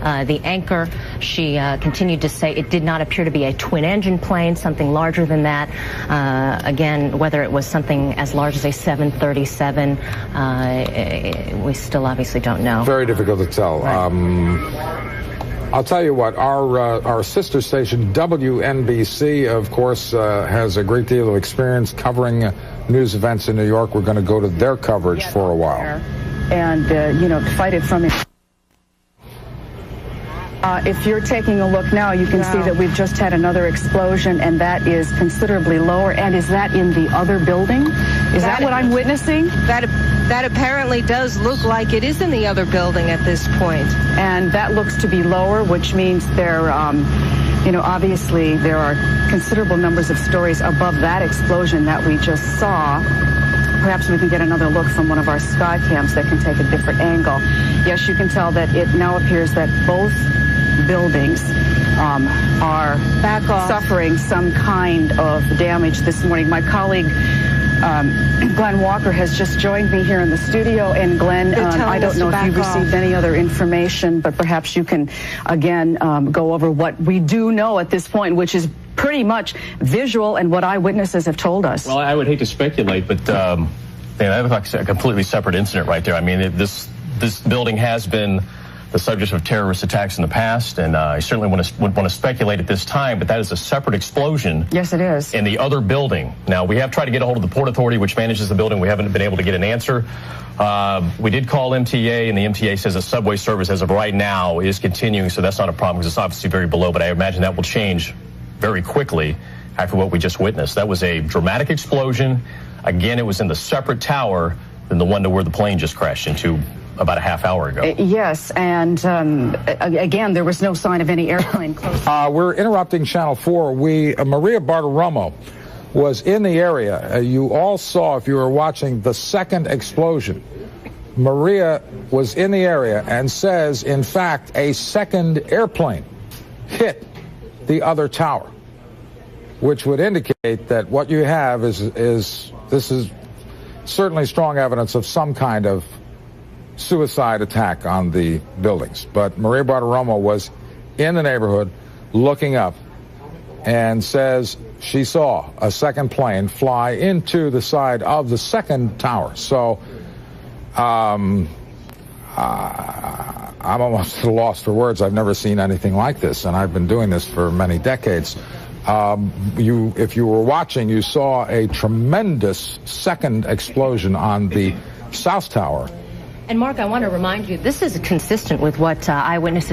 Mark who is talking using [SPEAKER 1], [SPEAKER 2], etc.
[SPEAKER 1] the anchor. She continued to say it did not appear to be a twin-engine plane, something larger than that. Again, whether it was something as large as a 737, we still obviously don't know.
[SPEAKER 2] Very difficult to tell. Right. I'll tell you what, our sister station, WNBC, of course, has a great deal of experience covering news events in New York. We're going to go to their coverage for a while.
[SPEAKER 3] And, fight it from it. If you're taking a look now, you can see that we've just had another explosion, and that is considerably lower. And is that in the other building? Is that what I'm witnessing?
[SPEAKER 4] That apparently does look like it is in the other building at this point.
[SPEAKER 3] And that looks to be lower, which means there, obviously there are considerable numbers of stories above that explosion that we just saw. Perhaps we can get another look from one of our sky cams that can take a different angle. Yes, you can tell that it now appears that both buildings are suffering some kind of damage this morning. My colleague Glenn Walker has just joined me here in the studio. And Glenn, I don't know if you've received any other information, but perhaps you can again go over what we do know at this point, which is pretty much visual and what eyewitnesses have told us.
[SPEAKER 5] Well, I would hate to speculate, but that was like a completely separate incident right there. I mean, this building has been the subject of terrorist attacks in the past, and I certainly would want to speculate at this time, but that is a separate explosion.
[SPEAKER 3] Yes, it is.
[SPEAKER 5] In the other building. Now, we have tried to get a hold of the Port Authority, which manages the building. We haven't been able to get an answer. We did call MTA, and the MTA says the subway service as of right now is continuing, so that's not a problem because it's obviously very below, but I imagine that will change very quickly after what we just witnessed. That was a dramatic explosion. Again, it was in the separate tower than the one to where the plane just crashed into about a half hour ago.
[SPEAKER 3] Yes, and again, there was no sign of any airplane close.
[SPEAKER 2] We're interrupting Channel 4. Maria Bartiromo was in the area. You all saw, if you were watching, the second explosion. Maria was in the area and says, in fact, a second airplane hit the other tower, which would indicate that what you have is this is certainly strong evidence of some kind of suicide attack on the buildings. But Maria Bartiromo was in the neighborhood looking up and says she saw a second plane fly into the side of the second tower. So I'm almost at a loss for words. I've never seen anything like this, and I've been doing this for many decades. If you were watching, you saw a tremendous second explosion on the South Tower.
[SPEAKER 1] And Mark, I want to remind you, this is consistent with what eyewitnesses